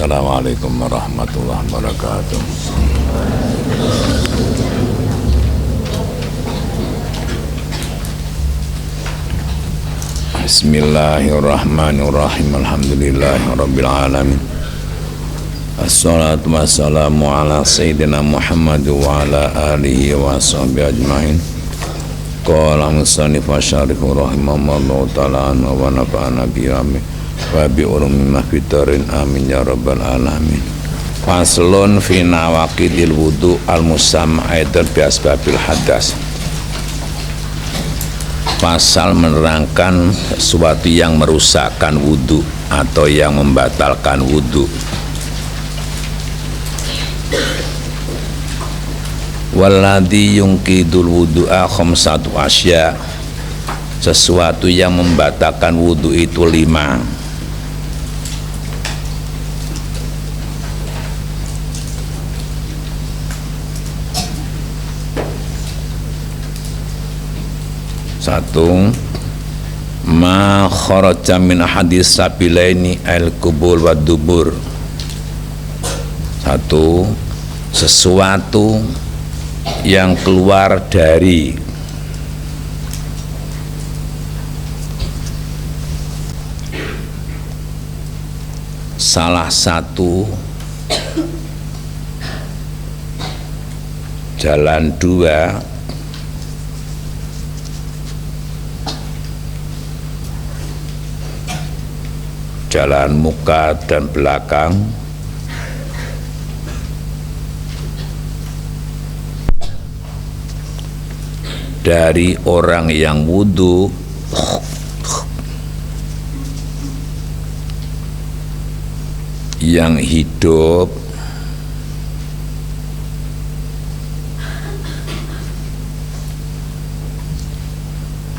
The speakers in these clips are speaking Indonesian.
Assalamualaikum warahmatullahi wabarakatuh. Bismillahirrahmanirrahim. Alhamdulillahirabbil alamin. Assalatu wassalamu ala sayyidina Muhammad wa ala alihi wa sahbihi ajmain. Qala musannif syarih rahimahullahu ta'ala wa nafa'ana bihi wa bi ulumil mahfitarin amin ya rabbal alamin. Faslun fi nawaqidil wudu al musam'aidan bi asbabil hadas. Pasal menerangkan sesuatu yang merusakkan wudu atau yang membatalkan wudu. Walladhi yungkidul wudu'a khamsatu asya. Sesuatu yang membatalkan wudu itu 5. Satu, ma kharaja min hadis sabilaini al-qubul wa dubur. Satu, sesuatu yang keluar dari salah satu jalan dua jalan muka dan belakang dari orang yang wudu yang hidup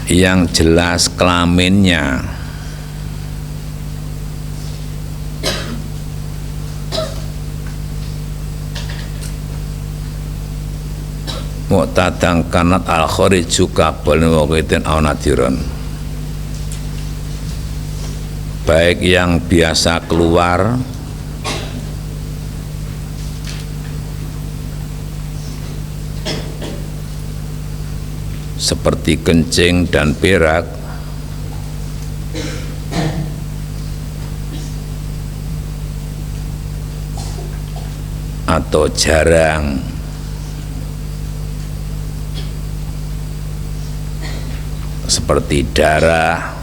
yang jelas kelaminnya mu'tadang kanat al-khariju kabal waqitin aw nadiran, baik yang biasa keluar seperti kencing dan berak atau jarang seperti darah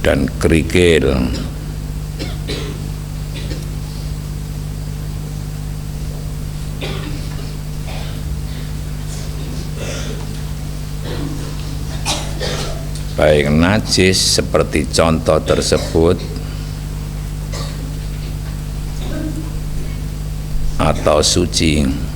dan kerikil. Baik najis seperti contoh tersebut atau suci.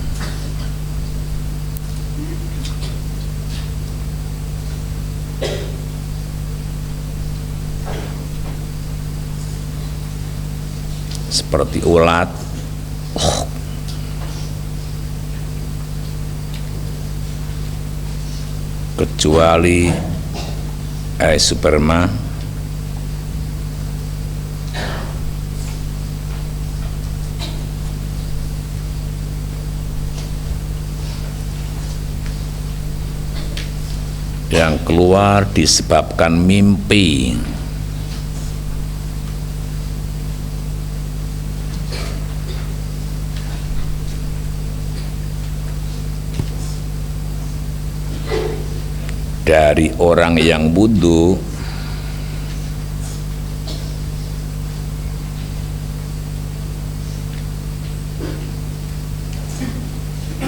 Seperti ulat, kecuali sperma, yang keluar disebabkan mimpi. Dari orang yang wudu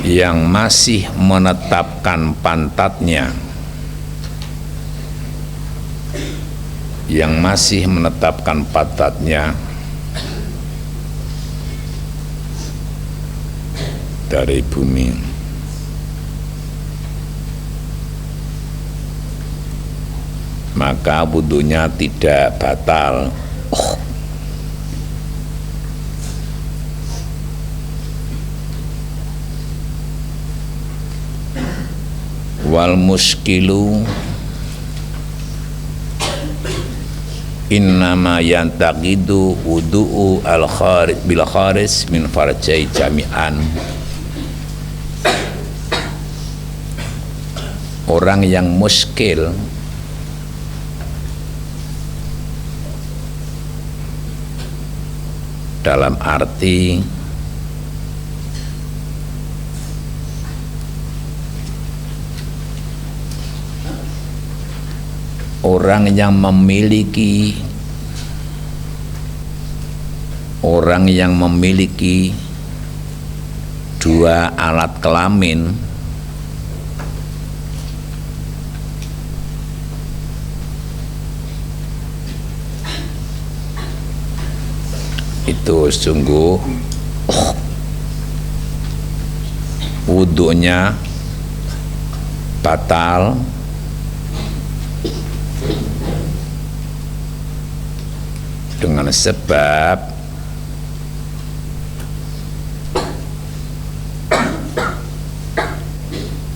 yang masih menetapkan pantatnya, dari bumi, maka wudunya tidak batal. Wal muskilu innama yantaqidu wudu'u al-kharij bil kharij min farjai jami'an. Orang yang muskil dalam arti orang yang memiliki dua alat kelamin itu sungguh wudunya batal dengan sebab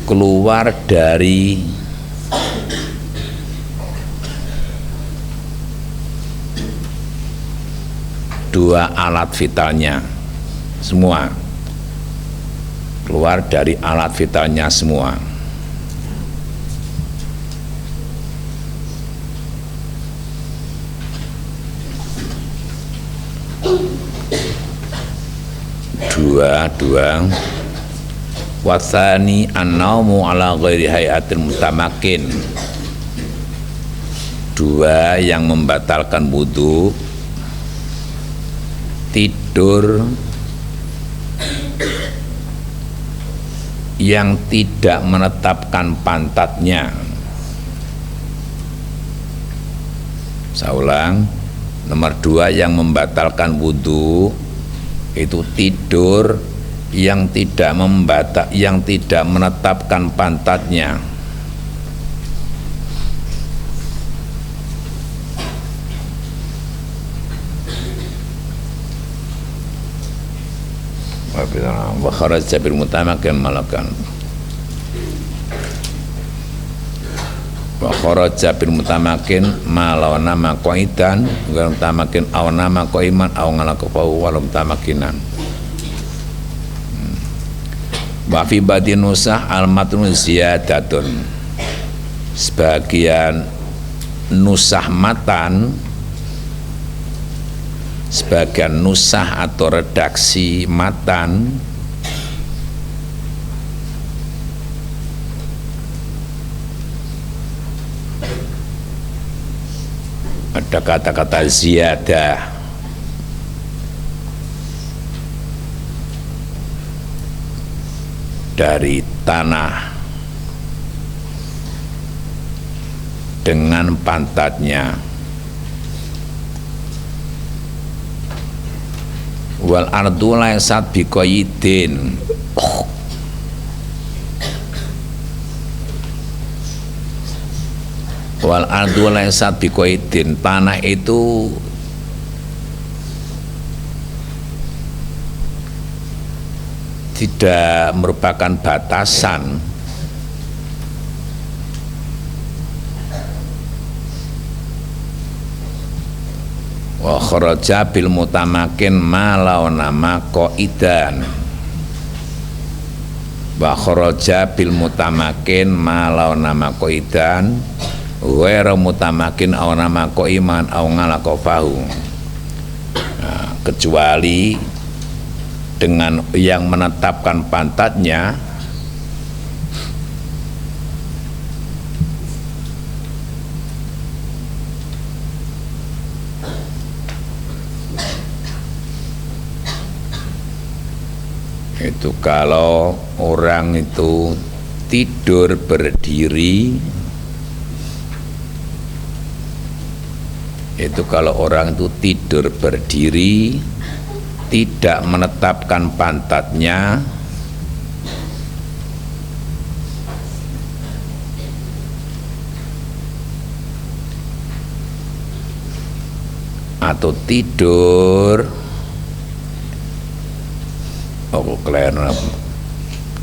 keluar dari dua alat vitalnya semua, keluar dari alat vitalnya semua. Dua wasani an-naumu ala ghairi hayatil mutamakin. Dua yang membatalkan wudu, tidur yang tidak menetapkan pantatnya. Saya ulang, nomor dua yang membatalkan wudu itu tidur yang tidak menetapkan pantatnya. Wa kharaja bil mutamakin malakan. Wa kharaja bil mutamakin malawana maqaidan wa mutamakin aw nama qaiman aw ngalaqahu wa mutamakinan. Wa fi badin nusah al matnu ziyadatun. Sebagian nusah matan, sebagian nusah atau redaksi matan ada kata-kata ziyadah dari tanah dengan pantatnya. Wal ardu laysat biqayyidin. Wal ardu laysat biqayyidin. Tanah itu tidak merupakan batasan wa kharaja bil mutamakin ma launa qaidan wa kharaja bil mutamakin ma launa qaidan ghairu mutamakin aw nama qaiman aw ngalaqafahu. Nah, kecuali dengan yang menetapkan pantatnya itu kalau orang itu tidur berdiri, itu kalau orang itu tidur berdiri tidak menetapkan pantatnya atau tidur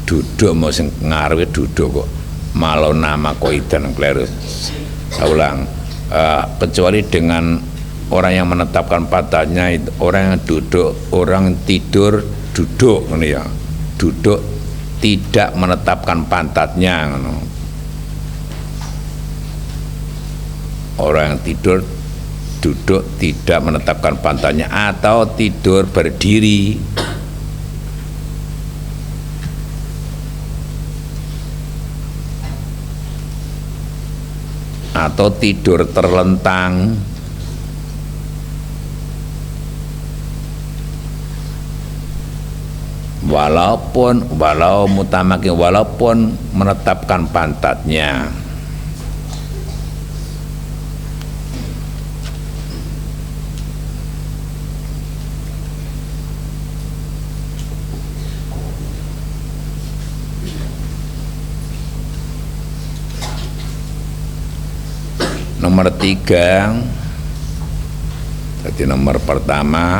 duduk mau sing ngarepe duduk kok malah nama koidan kleru. Saya ulang, kecuali dengan Orang yang menetapkan pantatnya itu orang yang duduk, orang tidur duduk ini ya. Duduk tidak menetapkan pantatnya. Orang yang tidur duduk tidak menetapkan pantatnya atau tidur berdiri. Atau tidur terlentang. Walaupun menetapkan pantatnya. Nomor 3, jadi nomor pertama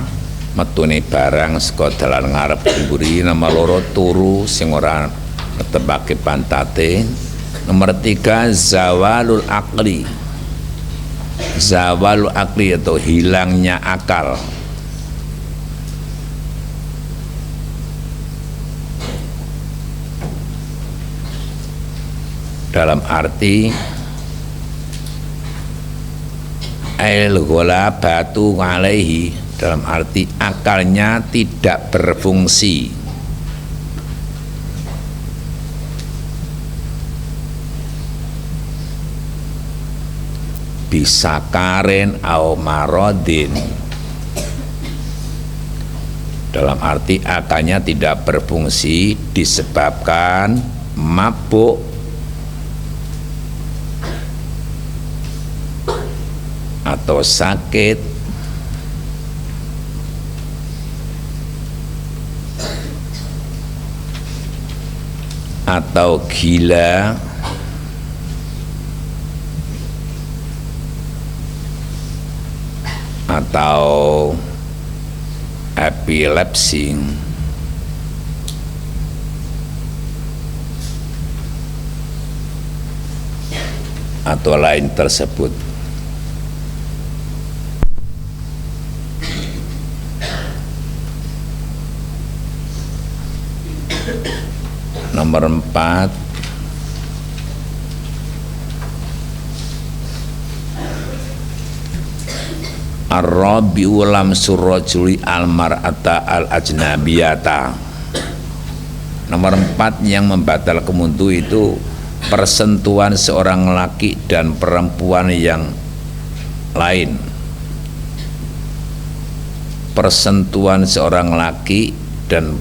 metune barang saka dalan ngarep mburi. Nomor 2 turu sing ora netepake pantate. Nomor 3 zawalul akli atau hilangnya akal. Dalam arti al-ghalabatu alaihi, dalam arti akalnya tidak berfungsi. Bisa karen au marodin, dalam arti akalnya tidak berfungsi disebabkan mabuk atau sakit atau gila atau epilepsi atau lain tersebut. Nomor 4, ar-rabi'u lamsur rajuli al-mar'ata al-ajnabiyata. Nomor 4 yang membatalkan wudu itu persentuhan seorang laki dan perempuan yang lain. Persentuhan seorang laki dan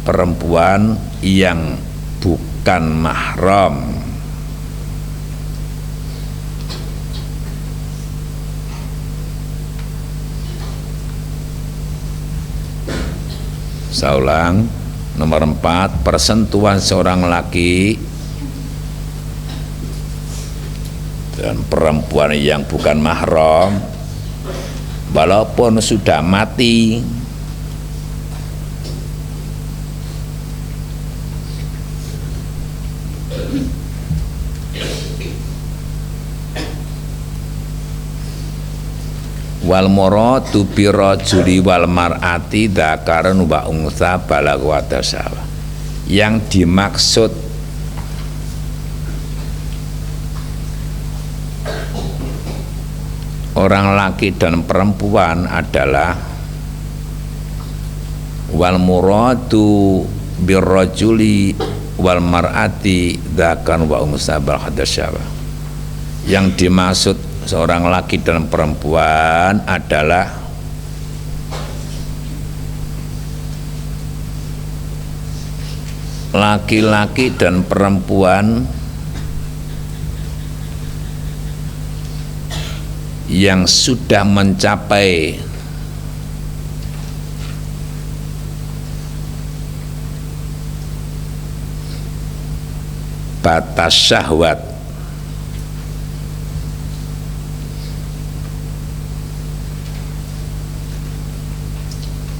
perempuan yang bukan mahram. Saya ulang, nomor 4, persentuhan seorang laki dan perempuan yang bukan mahram walaupun sudah mati. Wal muradu bi rajuli wal mar'ati dzakaran wa untha balagh wa tasawa. Yang dimaksud orang laki dan perempuan adalah wal muradu bi rajuli wal mar'ati dzakaran wa untha balagh wa tasawa. Yang dimaksud seorang laki dan perempuan adalah laki-laki dan perempuan yang sudah mencapai batas syahwat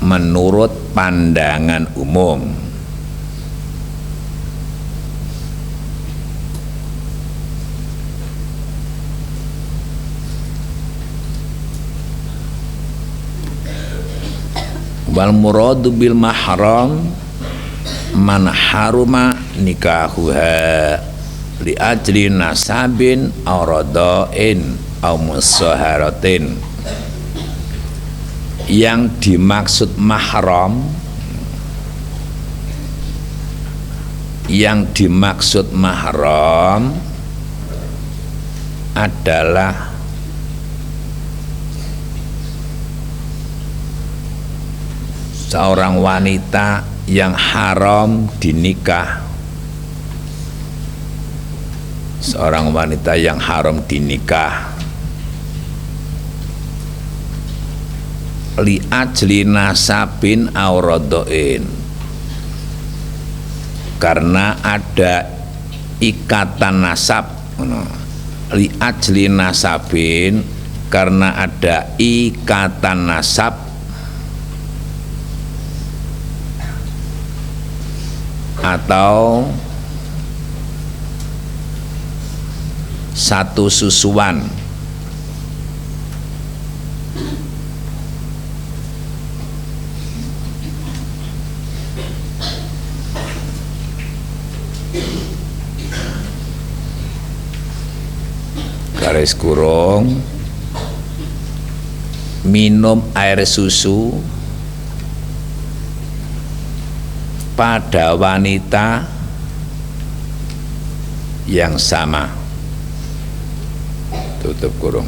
menurut pandangan umum. Wal muradu bil mahram man haruma nikahuha li ajli nasabin aw radain aw musaharatin. Yang dimaksud mahram, adalah seorang wanita yang haram dinikah. Seorang wanita yang haram dinikah li ajli nasabin aw radain, karena ada ikatan nasab. Li ajli nasabin, karena ada ikatan nasab atau satu susuan. Garis kurung minum air susu pada wanita yang sama, tutup kurung.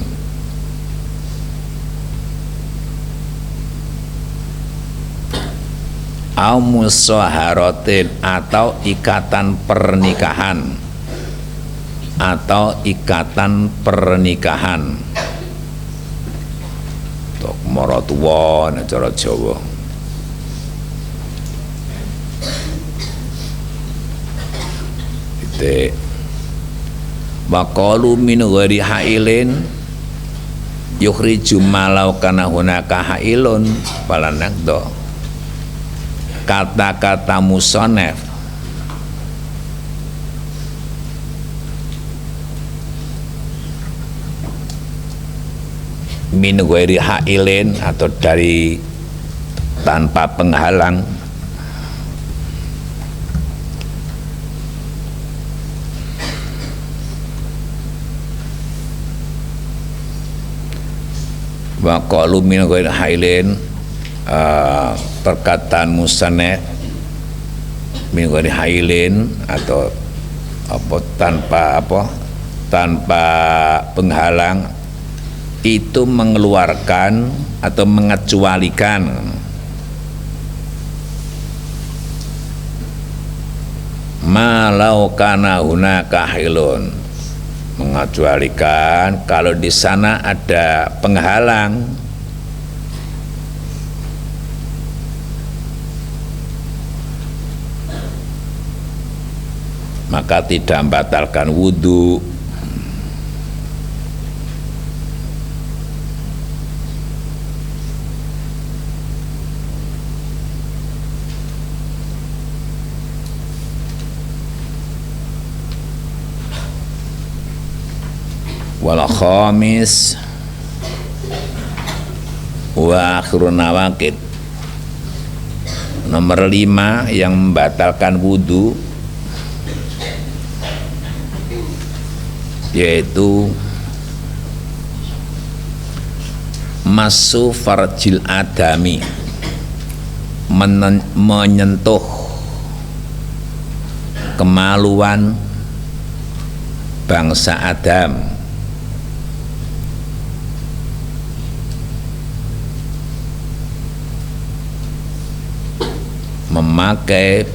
Au musaharatin, atau ikatan pernikahan, tok maratuwa nek cara Jawa. Titik waqalu min ghairi hailin yukhriju malau kana hunaka hailun falanakdo. Kata-kata musonef min ghairi hailin, atau dari tanpa penghalang, wa qalu min ghairi hailin, perkataan musannaf min ghairi hailin, atau tanpa penghalang, itu mengeluarkan atau mengecualikan malau kana hunaka hailun, mengecualikan kalau di sana ada penghalang, maka tidak membatalkan wudhu. Wal khamis wa akhirun nawaqid, nomor 5 yang membatalkan wudu yaitu masu farjil adami, menyentuh kemaluan bangsa Adam, memakai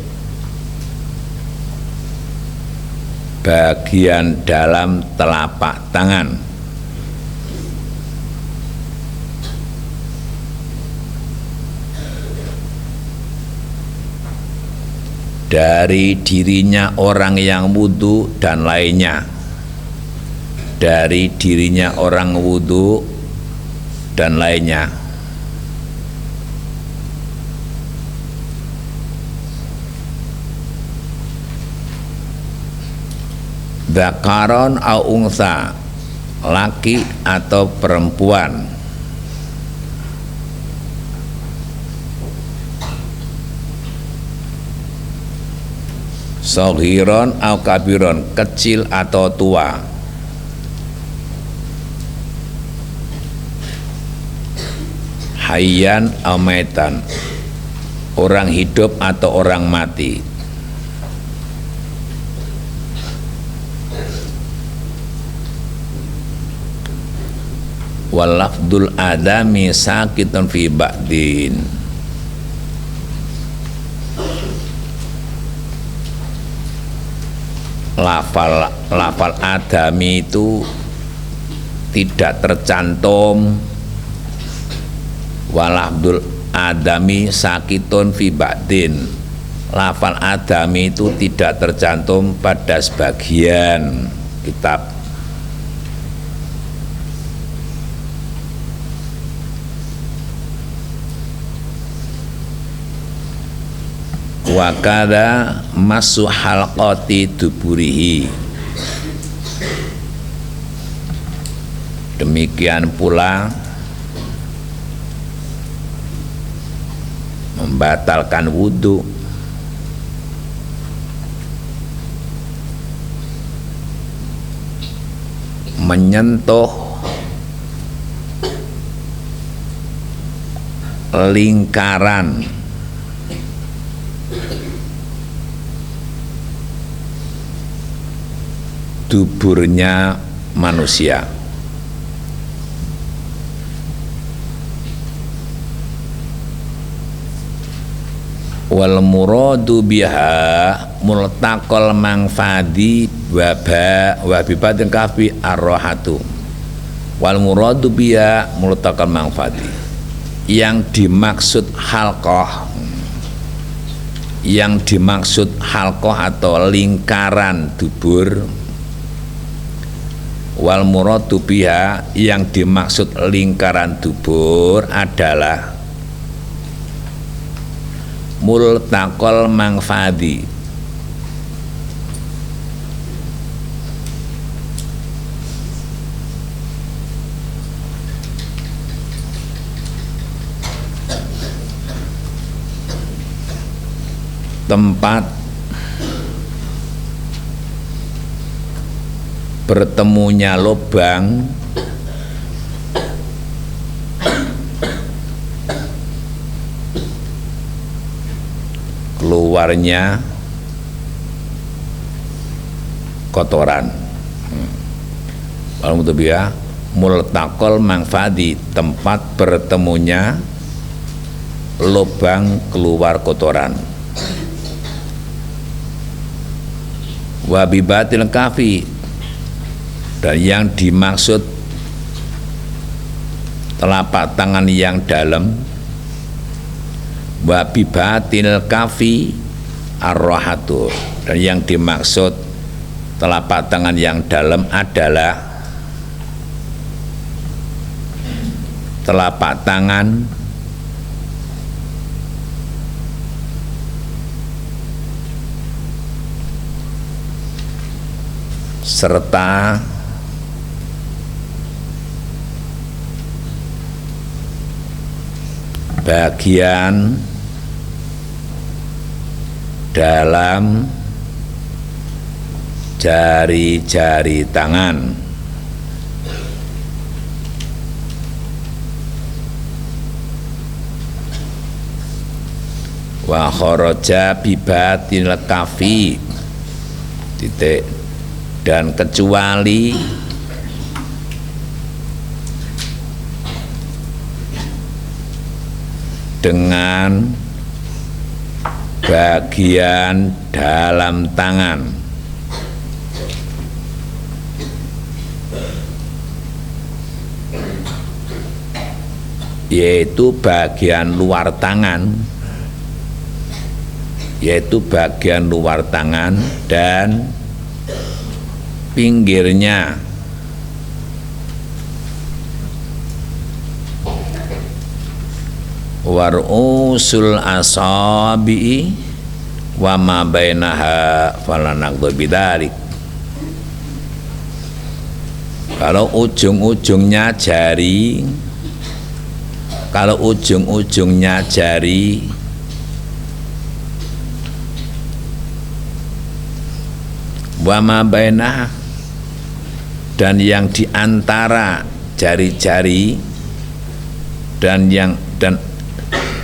bagian dalam telapak tangan dari dirinya orang yang wudu dan lainnya, dari dirinya orang wudu dan lainnya. Dzakaron au unsa, laki atau perempuan. Saghiron au kabiron, kecil atau tua. Hayyan au maitan, orang hidup atau orang mati. Wal lafdul adami sakitun fi ba'din, lafal adami itu tidak tercantum. Wal lafdul adami sakitun fi ba'din, lafal adami itu tidak tercantum pada sebagian kitab. Wa kada masu halqati duburihi, demikian pula membatalkan wudu menyentuh lingkaran duburnya manusia. Wal muradu biha multaqal mangfadi wa bibatin kafi arrohatu. Wal muradu biha multaqal mangfadi, yang dimaksud halqah, yang dimaksud halqah atau lingkaran dubur. Wal muradu biha, yang dimaksud lingkaran dubur adalah multaqal mangfadi, tempat bertemunya lubang keluarnya kotoran. Kalau mutubia multaqal mangfadi, tempat bertemunya lubang keluar kotoran. Wabibatil kafi, dan yang dimaksud telapak tangan yang dalam. Wabibatil kafi arrohatu, dan yang dimaksud telapak tangan yang dalam adalah telapak tangan serta bagian dalam jari-jari tangan. Wa kharaja bibatil kafi titik, dan kecuali dengan bagian dalam tangan, yaitu bagian luar tangan, yaitu bagian luar tangan dan pinggirnya. Warusul asabi wa ma bainaha falanaqdu bidzalik. Kalau ujung-ujungnya jari, kalau ujung-ujungnya jari wa ma bainah, dan yang di antara jari-jari dan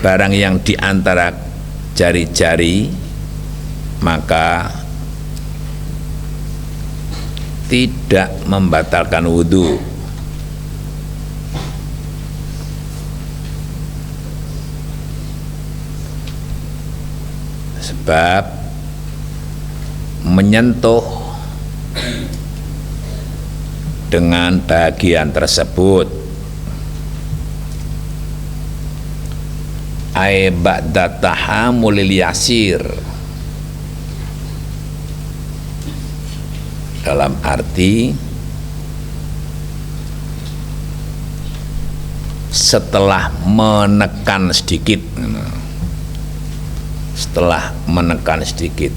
barang yang di antara jari-jari, maka tidak membatalkan wudu. Sebab menyentuh dengan bagian tersebut ay ba'da tahamulil yasir, dalam arti setelah menekan sedikit, setelah menekan sedikit.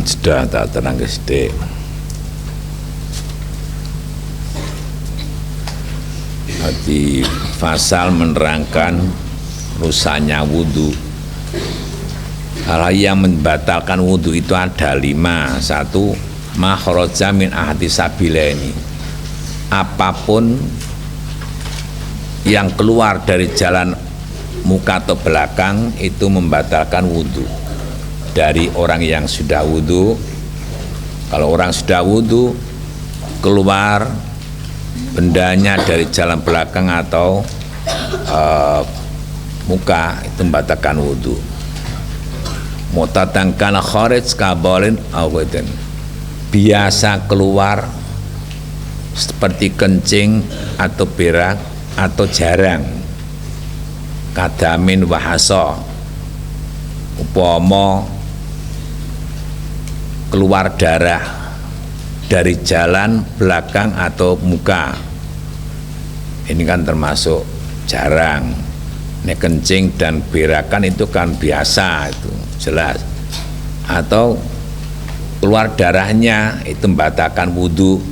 Sudah tak tenang sedikit. Di pasal menerangkan rusaknya wudu. Hal yang membatalkan wudu itu ada 5. 1, ma kharaja min ahadi sabilaini, apapun yang keluar dari jalan muka atau belakang itu membatalkan wudu. Dari orang yang sudah wudu, kalau orang sudah wudu keluar bendanya dari jalan belakang atau muka, itu membatalkan wudu. Mutatangkana kharij kabolin aweden, biasa keluar seperti kencing atau berak atau jarang, kadamin wahasa, upama keluar darah dari jalan belakang atau muka, ini kan termasuk jarang. Nek kencing dan berakan itu kan biasa, itu jelas. Atau keluar darahnya itu membatalkan wudu.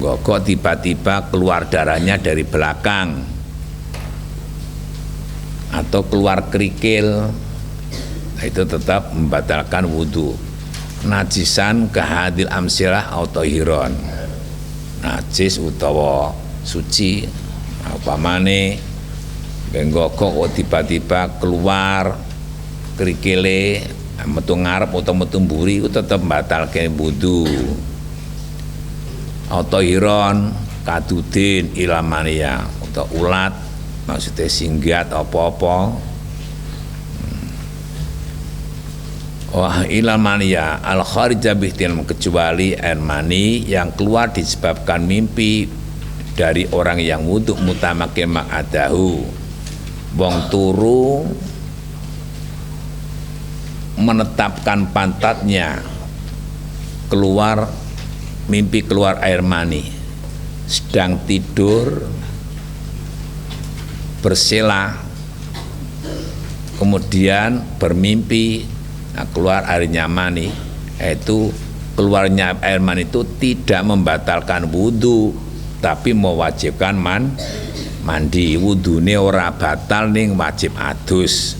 Kok tiba-tiba keluar darahnya dari belakang, atau keluar kerikil, itu tetap membatalkan wudu. Najisan kahadil amsirah autohiron, najis utawa suci, upamane benggokok tiba-tiba keluar kerikile metu ngarep atau metu mburi, itu tetap membatalkan wudu. Autohiron kadudin ilamania, atau ulat, maksudnya singgat apa-apa. Wah ilal mania al kharija bihtil, kecuali air mani yang keluar disebabkan mimpi dari orang yang wudu mutamake ma'adahu, wong turu menetapkan pantatnya, keluar mimpi keluar air mani, sedang tidur bersela kemudian bermimpi, nah, keluar airnya mani, itu keluarnya air mani itu tidak membatalkan wudu, tapi mewajibkan mandi. Wudune ora batal ning wajib adus.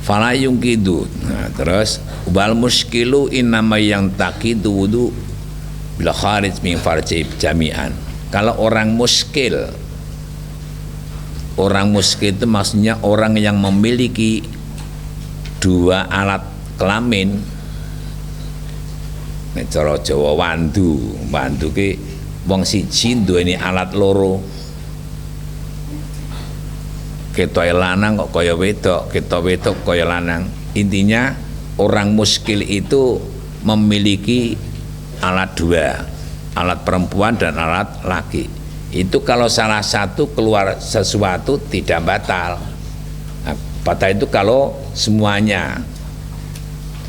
Fala yungkidu. Nah, terus wal muskilu innama yang takidu wudu bila kharij min farji jami'an. Kalau orang muskil itu maksudnya orang yang memiliki 2 alat kelamin. Nek cara Jawa wandu ki wong siji duweni alat loro. Ketoke lanang kok kaya wedok, ketok wedok kaya lanang. Intinya orang muskil itu memiliki alat 2, alat perempuan dan alat laki. Itu kalau salah satu keluar sesuatu tidak batal. Batal itu kalau semuanya,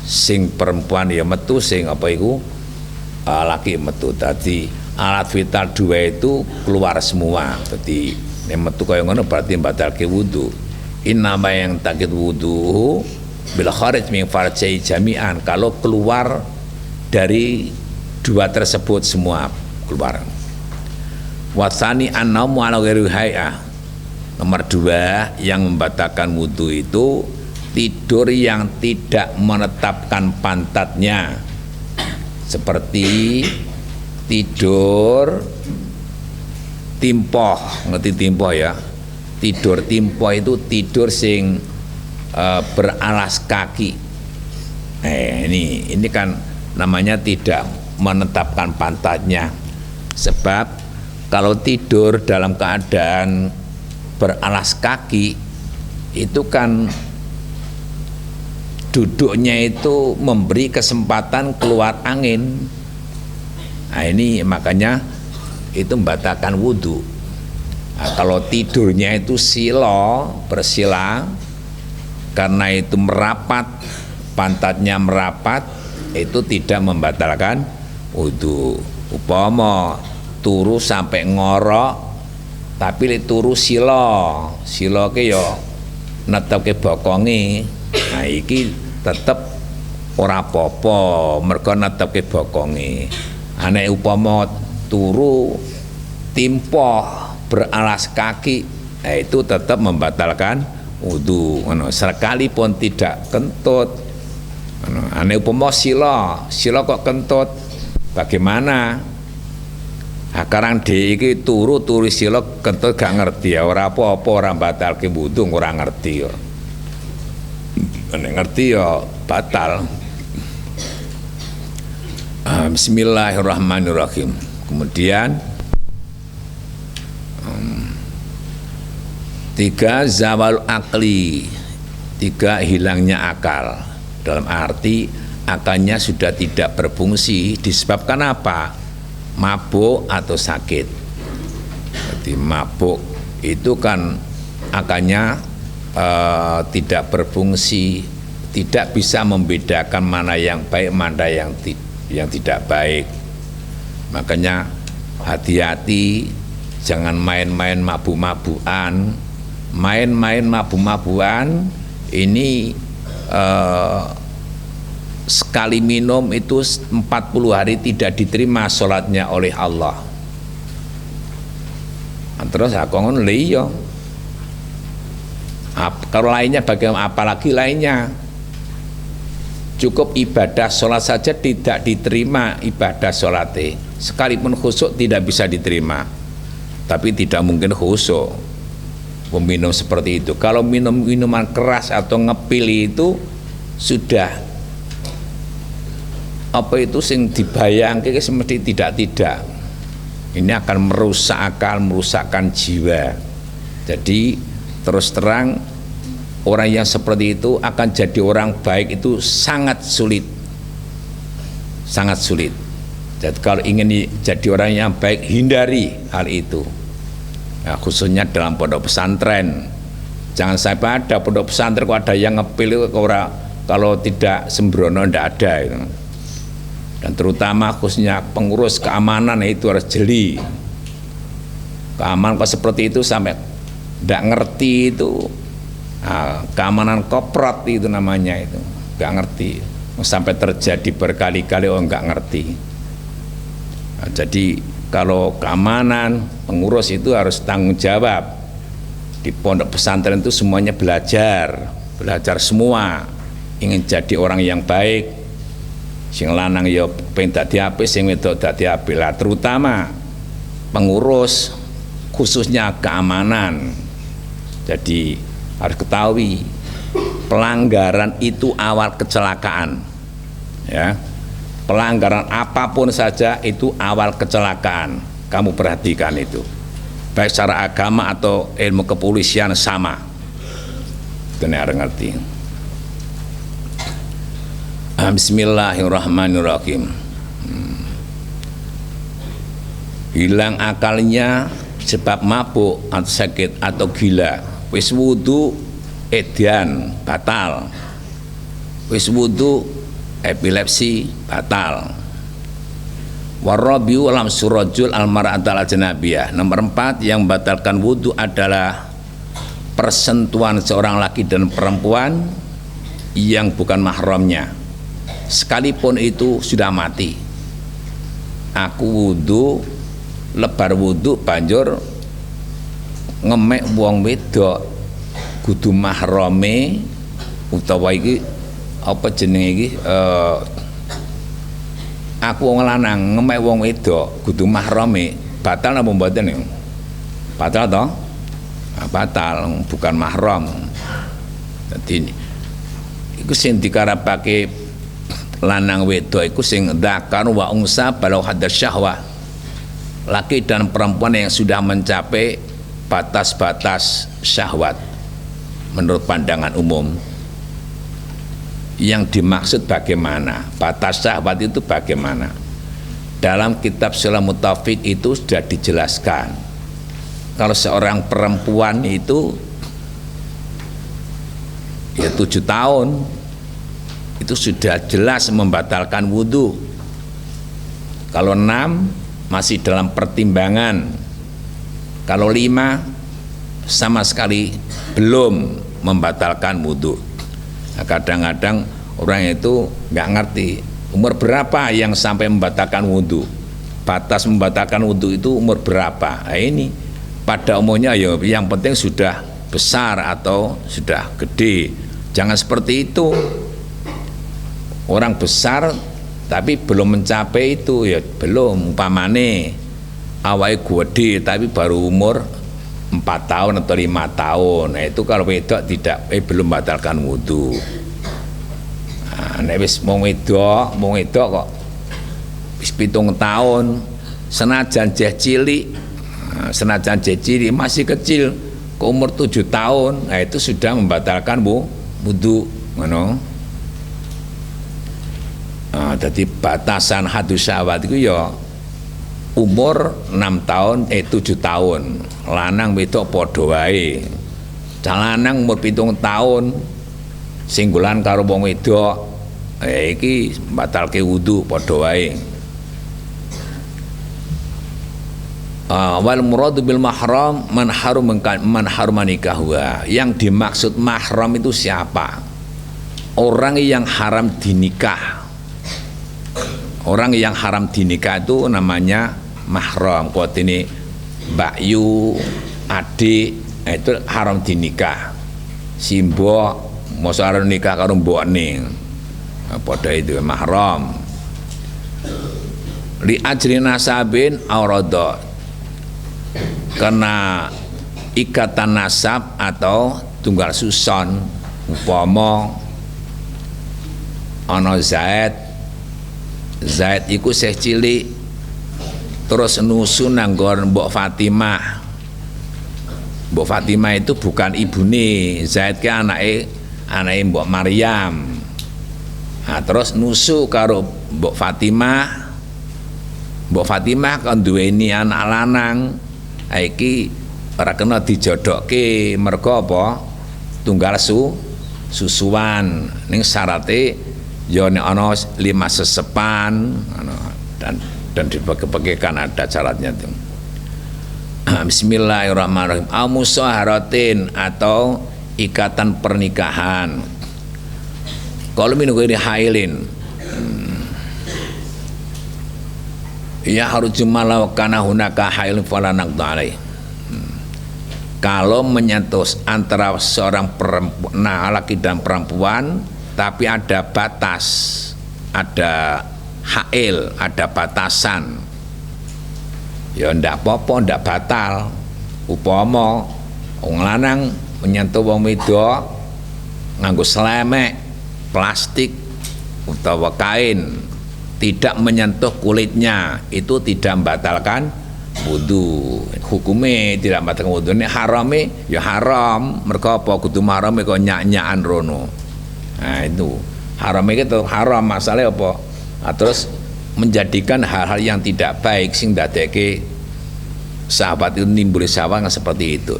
sing perempuan ya metu, sing apa itu laki metu. Tadi alat vital 2 itu keluar semua. Jadi yang metu kaya ngono berarti batalke wudu. Innama yang takid wudu bil kharij min farji jami'an, kalau keluar dari 2 tersebut semua keluar. Wasani an-naumu ala ghairi hay'ah. Nomor 2 yang membatalkan wudu itu tidur yang tidak menetapkan pantatnya, seperti tidur timpoh. Ngerti timpoh ya? Tidur timpoh itu tidur sing beralas kaki. Ini kan namanya tidak menetapkan pantatnya. Sebab kalau tidur dalam keadaan beralas kaki itu kan duduknya itu memberi kesempatan keluar angin. Nah, ini makanya itu membatalkan wudhu. Nah, kalau tidurnya itu bersila, karena itu merapat, pantatnya merapat, itu tidak membatalkan wudhu. Upama turu sampai ngorok, tapi turu sila ke yo netepke bokonge. Nah iki tetep ora apa-apa mergo netepke bokonge. Nek upama turu timpoh beralas kaki, itu tetap membatalkan wudu. Sekalipun tidak kentut. Nek upama sila kok kentut, bagaimana? Sekarang iki turu sila kentut gak ngerti ya, ora apa-apa, ora batalke wudu, ora ngerti ya. Nek ngerti ya batal. Bismillahirrahmanirrahim. Kemudian 3 zawal akli, 3 hilangnya akal. Dalam arti akalnya sudah tidak berfungsi disebabkan apa? Mabuk atau sakit. Jadi mabuk itu kan akalnya tidak berfungsi, tidak bisa membedakan mana yang baik, mana yang tidak baik. Makanya hati-hati, jangan main-main mabuk-mabukan. Main-main mabuk-mabukan ini sekali minum itu 40 hari tidak diterima sholatnya oleh Allah. Terus aku ngomong iya. Kalau lainnya bagaimana, apalagi lainnya? Cukup ibadah sholat saja tidak diterima ibadah sholatnya. Sekalipun khusyuk tidak bisa diterima. Tapi tidak mungkin khusyuk meminum seperti itu. Kalau minum minuman keras atau ngepil itu sudah apa itu sing dibayangke mesti tidak. Ini akan merusak akal, merusakkan jiwa. Jadi terus terang orang yang seperti itu akan jadi orang baik itu sangat sulit. Jadi kalau ingin jadi orang yang baik, hindari hal itu. Nah, khususnya dalam pondok pesantren. Jangan sampai ada pondok pesantren kok ada yang ngepil kalau tidak sembrono, tidak ada gitu. Dan terutama khususnya pengurus keamanan itu harus jeli. Keamanan kok seperti itu sampai tidak ngerti itu. Nah, keamanan koprat itu namanya itu, nggak ngerti, sampai terjadi berkali-kali nggak ngerti. Nah, jadi kalau keamanan pengurus itu harus tanggung jawab. Di pondok pesantren itu semuanya belajar semua, ingin jadi orang yang baik. Sing lanang ya pengen dadi apik, sing wedok dadi apik. Lah terutama pengurus khususnya keamanan. Jadi harus ketahui pelanggaran itu awal kecelakaan, ya. Pelanggaran apapun saja itu awal kecelakaan. Kamu perhatikan itu, baik secara agama atau ilmu kepolisian sama. Benar ngerti. Bismillahirrahmanirrahim. Hilang akalnya sebab mabuk atau sakit atau gila. Wis wudu edan batal. Wis wudu epilepsi batal. Warabiu alam surajul almar'atal ajnabiyah. Nomor 4 yang membatalkan wudu adalah persentuhan seorang laki dan perempuan yang bukan mahramnya, sekalipun itu sudah mati. Aku wudu lebar wudu banjur ngemek wong wedok kudu mahrame utawa iki apa jenenge iki aku wong lanang ngemek wong wedok kudu mahrame batal apa mboten niku? Batal toh? Batal, bukan mahram. Dadi iku sing dikarepake lanang wedok iku sing dzakar wa unsa balau hadar syahwah. Laki dan perempuan yang sudah mencapai batas-batas syahwat menurut pandangan umum. Yang dimaksud bagaimana? Batas syahwat itu bagaimana? Dalam kitab Sulamut Taufik itu sudah dijelaskan. Kalau seorang perempuan itu ya 7 tahun itu sudah jelas membatalkan wudhu. Kalau 6 masih dalam pertimbangan. Kalau 5 sama sekali belum membatalkan wudhu. Nah, kadang-kadang orang itu nggak ngerti umur berapa yang sampai membatalkan wudhu. Batas membatalkan wudhu itu umur berapa? Nah, ini pada umumnya ya yang penting sudah besar atau sudah gede. Jangan seperti itu. Orang besar tapi belum mencapai itu ya belum. Umpamane awake gede tapi baru umur 4 tahun atau 5 tahun. Nah itu kalau wedok tidak belum batalkan wudhu. Nah, nek wis wong wedok kok wis 7 tahun senajan jeh cilik, senajan jeh cilik masih kecil ke umur 7 tahun, nah itu sudah membatalkan wudhu, ngono. Jadi batasan hadus syahwat itu ya umur 6 tahun 7 tahun lanang wedok padha wae. Lanang umur 7 tahun singgulan karo wong wedok iki batalke wudu padha wae. Wal muradu bil mahram man haruma nikahwa. Yang dimaksud mahram itu siapa? Orang yang haram dinikah. Orang yang haram dinikah itu namanya mahram. Kuat ini Mbak Yu, adik, itu haram dinikah. Si mbok mosok arep nikah karo mbokne. Padha itu mahram. Li ajri nasabin aurada. Karena ikatan nasab atau tunggal suson, upama ana Zaid iku sih cilik terus nusu nanggon Mbok Fatimah. Mbok Fatimah itu bukan ibune Zaid, ke anake Mbok Maryam. Nah, terus nusu karo Mbok Fatimah. Mbok Fatimah kan duweni anak lanang. Iki ora kena dijodokke mergo apa? Tunggal susuan. Ning syarate ya nek ana 5 sesepan dan dibagi-bagikan ada syaratnya itu. Bismillahirrahmanirrahim. Musaharatin atau ikatan pernikahan. Kalau minum ini hailin, ya harus jumalau kana hunaka hailin fala naqdu alaih. Kalau menyentuh antara seorang perempuan, laki dan perempuan, tapi ada batas, ada hail, ada batasan, ya ndak apa-apa, ndak batal. Upama wong lanang menyentuh wong wedok nganggo selemek, plastik utawa kain, tidak menyentuh kulitnya, itu tidak membatalkan wudu. Hukumnya tidak membatalkan wudu. Ini harame ya haram, mergo apa kudu harame kok nyak-nyakan rono. Nah itu haram itu haram, masalahnya apa? Nah, terus menjadikan hal-hal yang tidak baik sing dadeke sahabat itu nimbul syahwat seperti itu.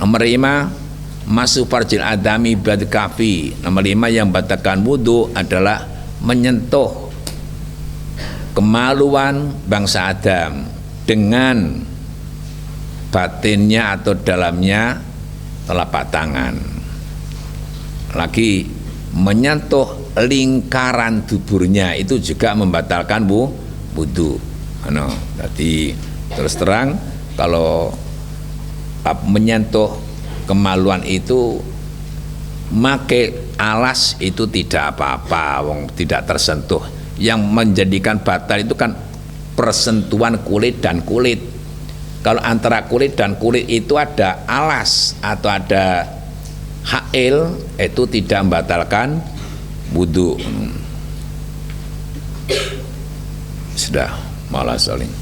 Nomor 5 masuk farjil adami bad kafi. Nomor 5 yang batalkan wudu adalah menyentuh kemaluan bangsa Adam dengan batinnya atau dalamnya telapak tangan. Lagi menyentuh lingkaran tuburnya itu juga membatalkan wudu. Jadi terus terang kalau menyentuh kemaluan itu make alas itu tidak apa-apa, wong tidak tersentuh. Yang menjadikan batal itu kan persentuhan kulit dan kulit. Kalau antara kulit dan kulit itu ada alas atau ada hail, itu tidak membatalkan wudu. Sudah malah saling.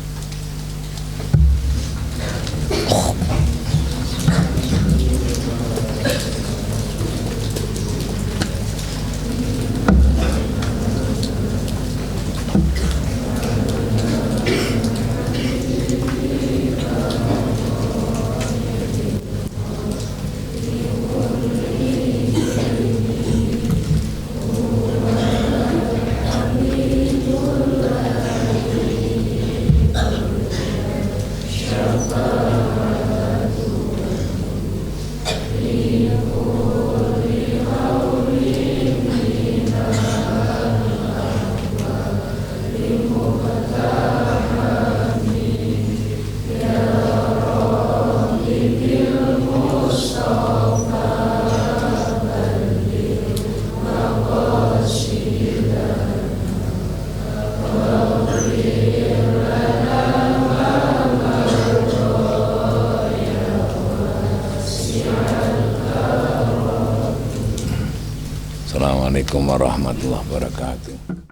Assalamualaikum warahmatullahi wabarakatuh.